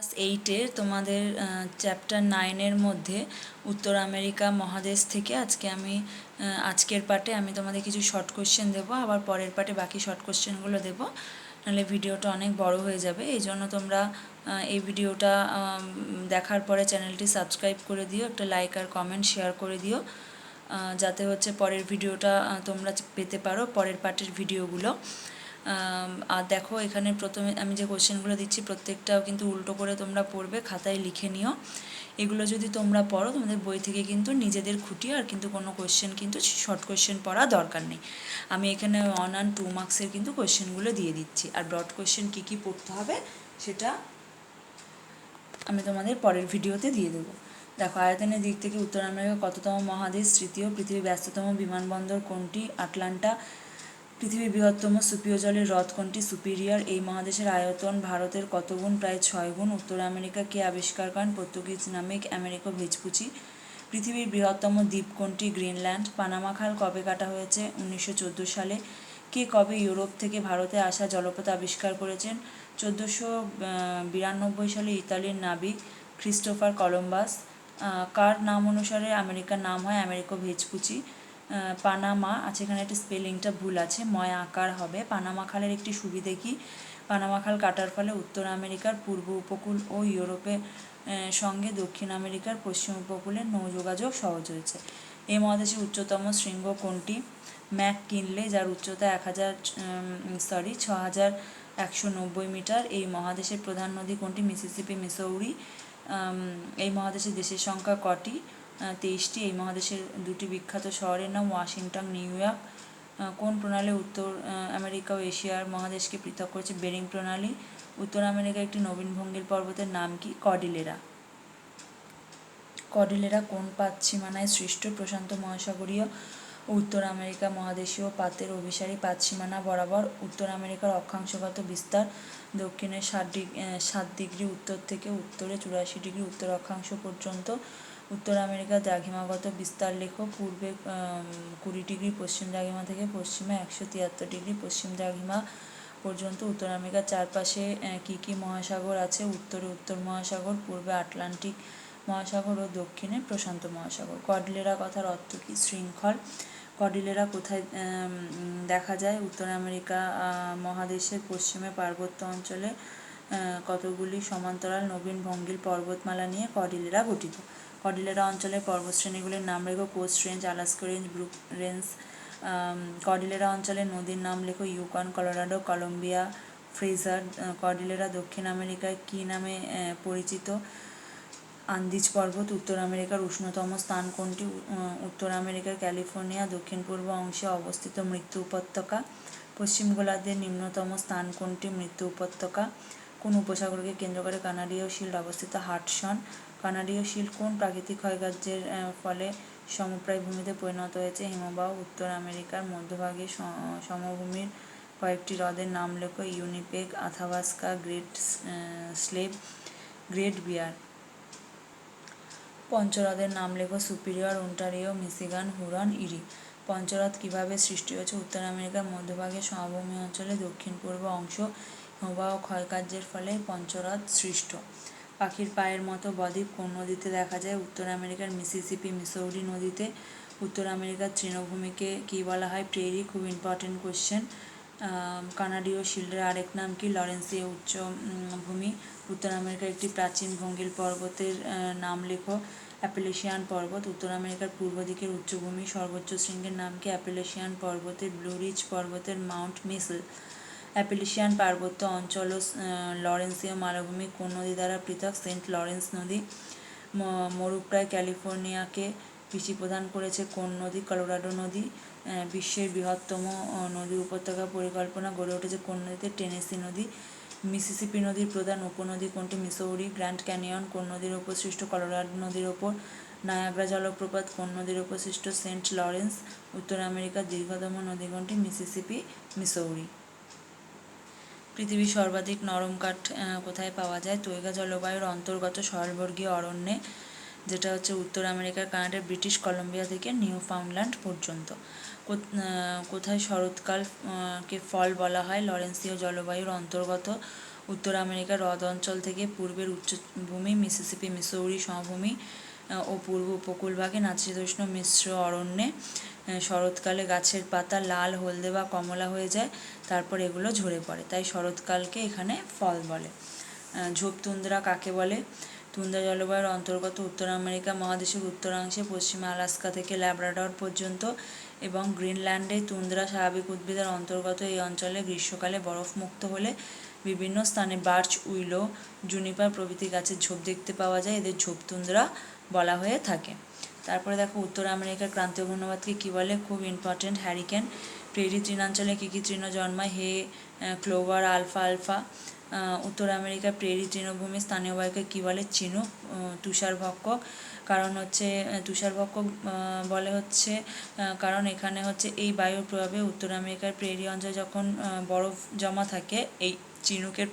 8-এর তোমাদের চ্যাপ্টার 9-এর মধ্যে উত্তর আমেরিকা মহাদেশ থেকে আজকের পার্টে আমি তোমাদের কিছু শর্ট কোশ্চেন দেবো, আবার পরের পার্টে বাকি শর্ট কোশ্চেনগুলো দেবো, নাহলে ভিডিওটা অনেক বড় হয়ে যাবে। এই জন্য তোমরা এই ভিডিওটা দেখার পরে চ্যানেলটি সাবস্ক্রাইব করে দিও, একটা লাইক আর কমেন্ট শেয়ার করে দিও, যাতে হচ্ছে পরের ভিডিওটা তোমরা পেতে পারো, পরের পার্টের ভিডিওগুলো। আর দেখো, এখানে প্রথমে আমি যে কোশ্চেনগুলো দিচ্ছি প্রত্যেকটাও কিন্তু উল্টো করে তোমরা পড়বে, খাতায় লিখে নিও। এগুলো যদি তোমরা পড়ো তোমাদের বই থেকে কিন্তু নিজেদের খুঁটিয়ে আর কিন্তু কোনো কোশ্চেন কিন্তু শর্ট কোশ্চেন পড়া দরকার নেই। আমি এখানে 1 আর 2 মার্কসের কিন্তু কোশ্চেনগুলো দিয়ে দিচ্ছি, আর ব্রড কোশ্চেন কী কী পড়তে হবে সেটা আমি তোমাদের পরের ভিডিওতে দিয়ে দেবো। দেখো, আয়তনের দিক থেকে উত্তর আমেরিকা কততম মহাদেশ? তৃতীয়। পৃথিবীর ব্যস্ততম বিমানবন্দর কোনটি? আটলান্টা। পৃথিবীর বৃহত্তম সুপেয় জলের হ্রদ কোনটি? সুপিরিয়র। এই মহাদেশের আয়তন ভারতের কত গুণ? প্রায় 6 গুণ। উত্তর আমেরিকা কে আবিষ্কার করেন? পর্তুগিজ নাবিক আমেরিকো ভেসপুচি। পৃথিবীর বৃহত্তম দ্বীপ কোনটি? গ্রিনল্যান্ড। পানামা খাল কবে কাটা হয়েছে? 1914 সালে। কে কবে ইউরোপ থেকে ভারতে আসা জলপথ আবিষ্কার করেছেন? 1492 সালে ইতালির নাবিক ক্রিস্টোফার কলম্বাস। কার নাম অনুসারে আমেরিকার নাম হয় আমেরিকো ভেসপুচি? পানামা আছে, এখানে একটা স্পেলিংটা ভুল আছে, ময় আকার হবে। পানামা খালের একটি সুবিধে কি? পানামা খাল কাটার ফলে উত্তর আমেরিকার পূর্ব উপকূল ও ইউরোপের সঙ্গে দক্ষিণ আমেরিকার পশ্চিম উপকূলে নৌযোগাযোগ সহজ হয়েছে। এই মহাদেশের উচ্চতম শৃঙ্গ কোনটি? ম্যাককিনলে, যার উচ্চতা 6190 মিটার। এই মহাদেশের প্রধান নদী কোনটি? Mississippi, Missouri. এই মহাদেশের দেশের সংখ্যা কটি? 23টি। এই মহাদেশের দুটি বিখ্যাত শহরের নাম ওয়াশিংটন, নিউ ইয়র্ক। কোন প্রণালী উত্তর আমেরিকা ও এশিয়ার মহাদেশকে পৃথক করেছে? বেরিং প্রণালী। উত্তর আমেরিকার একটি নবীন ভঙ্গির পর্বতের নাম কি? কর্ডিলেরা। কর্ডিলেরা কোন পাতসীমানায় সৃষ্ট? প্রশান্ত মহাসাগরীয় ও উত্তর আমেরিকা মহাদেশীয় পাতের অভিসারী পাতসীমানা বরাবর। উত্তর আমেরিকার অক্ষাংশগত বিস্তার দক্ষিণে 7 ডিগ্রি উত্তর থেকে উত্তরে 84 ডিগ্রি উত্তর অক্ষাংশ পর্যন্ত। উত্তর আমেরিকার দ্রাঘিমাগত বিস্তার লেখো। পূর্বে 20 ডিগ্রি পশ্চিম দ্রাঘিমা থেকে পশ্চিমে 173 ডিগ্রি পশ্চিম দ্রাঘিমা পর্যন্ত। উত্তর আমেরিকার চারপাশে কী কী মহাসাগর আছে? উত্তরে উত্তর মহাসাগর, পূর্বে আটলান্টিক মহাসাগর ও দক্ষিণে প্রশান্ত মহাসাগর। কর্ডিলেরা কথার অর্থ কী? শৃঙ্খল। কর্ডিলেরা কোথায় দেখা যায়? উত্তর আমেরিকা মহাদেশের পশ্চিমে পার্বত্য অঞ্চলে কতগুলি সমান্তরাল নবীন ভঙ্গির পর্বতমালা নিয়ে কর্ডিলেরা গঠিত। কর্ডিলেরা অঞ্চলের পর্বতশ্রেণীগুলির নাম লেখো। Coast range, Alaska range, Brook range. Cordillera অঞ্চলের নদীর নাম লেখো। Yukon, Colorado, Columbia, Fraser. Cordillera দক্ষিণ আমেরিকায় কী নামে পরিচিত? আন্দিজ পর্বত। উত্তর আমেরিকার উষ্ণতম স্থান কোনটি? উত্তর আমেরিকার ক্যালিফোর্নিয়া দক্ষিণ পূর্ব অংশে অবস্থিত মৃত্যু উপত্যকা। পশ্চিম গোলার্ধের নিম্নতম স্থান কোনটি? মৃত্যু উপত্যকা। কোন উপসাগরকে কেন্দ্র করে কানাডীয় শিল্ড অবস্থিত? হাডসন। কানাডীয় শিল্ড কোন প্রাকৃতিক ক্ষয়কার্যের ফলে সমপ্রায় ভূমিতে পরিণত হয়েছে? হিমবাহ। উত্তর আমেরিকার মধ্যভাগে সমভূমির কয়েকটি হ্রদের নাম লেখো। ইউনিপেগ, আথাবাস্কা, গ্রেট স্লেভ, গ্রেট বিয়ার। পঞ্চহ্রদের নাম লেখো। সুপিরিয়র, ওন্টারিও, মিশিগান, হুরন, ইরি। পঞ্চহ্রদ কিভাবে সৃষ্টি হয়েছে? উত্তর আমেরিকার মধ্যভাগে সমভূমি অঞ্চলে দক্ষিণ পূর্ব অংশ হিমবাহ ক্ষয়কার্যের ফলে পঞ্চহ্রদ সৃষ্ট। পাখির পায়ের মতো বদ্বীপ কোন নদীতে দেখা যায়? উত্তর আমেরিকার মিসিসিপি, মিসৌরি নদীতে। উত্তর আমেরিকার তৃণভূমিকে কী বলা হয়? প্রেরি। খুব ইম্পর্টেন্ট কোশ্চেন। কানাডীয় শিল্ডের আরেক নাম কি? লরেন্সীয় উচ্চভূমি। উত্তর আমেরিকার একটি প্রাচীন ভঙ্গির পর্বতের নাম লেখো। অ্যাপেলেশিয়ান পর্বত। উত্তর আমেরিকার পূর্ব দিকের উচ্চভূমি সর্বোচ্চ শৃঙ্গের নাম কি? অ্যাপেলেশিয়ান পর্বতের ব্লু রিজ পর্বতের মাউন্ট মিসেল। অ্যাপেলেশিয়ান পার্বত্য অঞ্চল ও লরেন্সীয় মালভূমি কোন নদী দ্বারা পৃথক? সেন্ট লরেন্স নদী। মরুপ্রায় ক্যালিফোর্নিয়াকে কৃষি প্রদান করেছে কোন নদী? কলোরাডো নদী। বিশ্বের বৃহত্তম নদী উপত্যকা পরিকল্পনা গড়ে উঠেছে কোন নদীতে? টেনেসি নদী। মিসিসিপি নদীর প্রধান উপনদী কোনটি? মিসৌরি। গ্র্যান্ড ক্যানিয়ন কোন নদীর ওপর সৃষ্ট? কলোরাডো নদীর ওপর। নায়াগ্রা জলপ্রপাত কোন নদীর ওপর সৃষ্ট? Saint Lawrence. উত্তর আমেরিকার দীর্ঘতম নদী কোনটি? Mississippi, Missouri. পৃথিবীর সর্বাধিক নরম কাঠ কোথায় পাওয়া যায়? তৈগা জলবায়ুর অন্তর্গত সরলবর্গীয় অরণ্যে, যেটা হচ্ছে উত্তর আমেরিকার কানাডার ব্রিটিশ কলম্বিয়া থেকে নিউ ফাউন্ডল্যান্ড পর্যন্ত। কোথায় শরৎকাল কে ফল বলা হয়? লরেন্সীয় জলবায়ুর অন্তর্গত উত্তর আমেরিকার হ্রদ অঞ্চল থেকে পূর্বের উচ্চভূমি মিসিসিপি মিসৌরি সমভূমি ও পূর্ব উপকূলভাগে নাতিশীতোষ্ণ মিশ্র অরণ্যে শরৎকালে গাছের পাতা লাল, হলদে বা কমলা হয়ে যায়, তারপর এগুলো ঝরে পড়ে, তাই শরৎকালকে এখানে ফল বলে। ঝোপ তুন্দ্রা কাকে বলে? তুন্দ্রা জলবায়ুর অন্তর্গত উত্তর আমেরিকা মহাদেশের উত্তরাংশে পশ্চিমে আলাস্কা থেকে ল্যাব্রাডর পর্যন্ত এবং গ্রিনল্যান্ডে তুন্দ্রা স্বাভাবিক উদ্ভিদের অন্তর্গত এই অঞ্চলে গ্রীষ্মকালে বরফমুক্ত হলে বিভিন্ন স্থানে বার্চ, উইলো, জুনিপার প্রভৃতি গাছের ঝোপ দেখতে পাওয়া যায়, এদের ঝোপ তুন্দ্রা বলা হয়ে থাকে। তারপরে দেখো উত্তর আমেরিকার ক্রান্তীয় ঘূর্ণবাদকে কী বলে? খুব ইম্পর্টেন্ট, হ্যারিকেন। প্রেরি তৃণাঞ্চলে কী কী তৃণ জন্মায়? হে, ক্লোভার, আলফা আলফা। উত্তর আমেরিকার প্রেরি তৃণভূমি স্থানীয় বায়ুকে কী বলে? চিনুক। তুষারভক্ষক, কারণ হচ্ছে তুষারভক্ষক বলে হচ্ছে কারণ এখানে হচ্ছে এই বায়ুর প্রভাবে উত্তর আমেরিকার প্রেরি অঞ্চলে যখন বরফ জমা থাকে, এই চিনুকের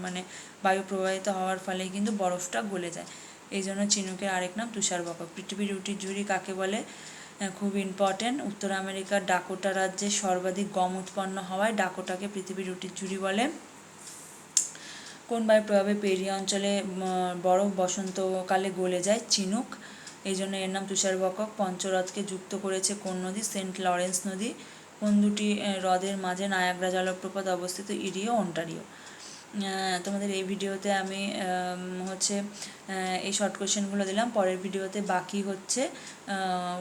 মানে বায়ু প্রবাহিত হওয়ার ফলে কিন্তু বরফটা গলে যায়, এই জন্য চিনুকের আরেক নাম তুষারভক্ষক। পৃথিবীর রুটির ঝুড়ি কাকে বলে? খুব ইম্পর্টেন্ট, উত্তর আমেরিকার ডাকোটা রাজ্যে সর্বাধিক গম উৎপন্ন হওয়ায় ডাকোটাকে পৃথিবীর রুটির ঝুড়ি বলে। কোন বায়ুর প্রভাবে প্রেরি অঞ্চলে বরফ বসন্তকালে গলে যায়? চিনুক, এই জন্য এর নাম তুষারভক্ষক। পঞ্চহ্রদকে যুক্ত করেছে কোন নদী? সেন্ট লরেন্স নদী। কোন দুটি হ্রদের মাঝে নায়াগ্রা জলপ্রপাত অবস্থিত? ইরি ও অন্টারিও। তোমাদের এই ভিডিওতে আমি হচ্ছে এই শর্ট কোশ্চেনগুলো দিলাম, পরের ভিডিওতে বাকি হচ্ছে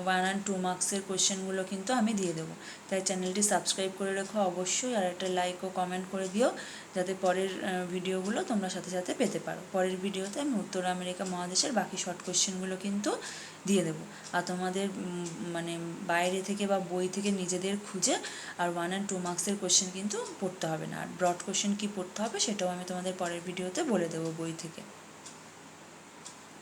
1 and 2 মার্কসের কোশ্চেনগুলো কিন্তু আমি দিয়ে দেবো, তাই চ্যানেলটি সাবস্ক্রাইব করে রেখো অবশ্যই, আর একটা লাইক ও কমেন্ট করে দিও যাতে পরের ভিডিওগুলো তোমরা সাথে সাথে পেতে পারো। পরের ভিডিওতে আমি উত্তর আমেরিকা মহাদেশের বাকি শর্ট কোশ্চেনগুলো কিন্তু দিয়ে দেবো, আর তোমাদের মানে বাইরে থেকে বা বই থেকে নিজেদের খুঁজে আর 1 and 2 মার্কসের কোশ্চেন কিন্তু পড়তে হবে না, আর ব্রড কোশ্চেন কী পড়তে হবে সেটাও আমি তোমাদের পরের ভিডিওতে বলে দেবো বই থেকে।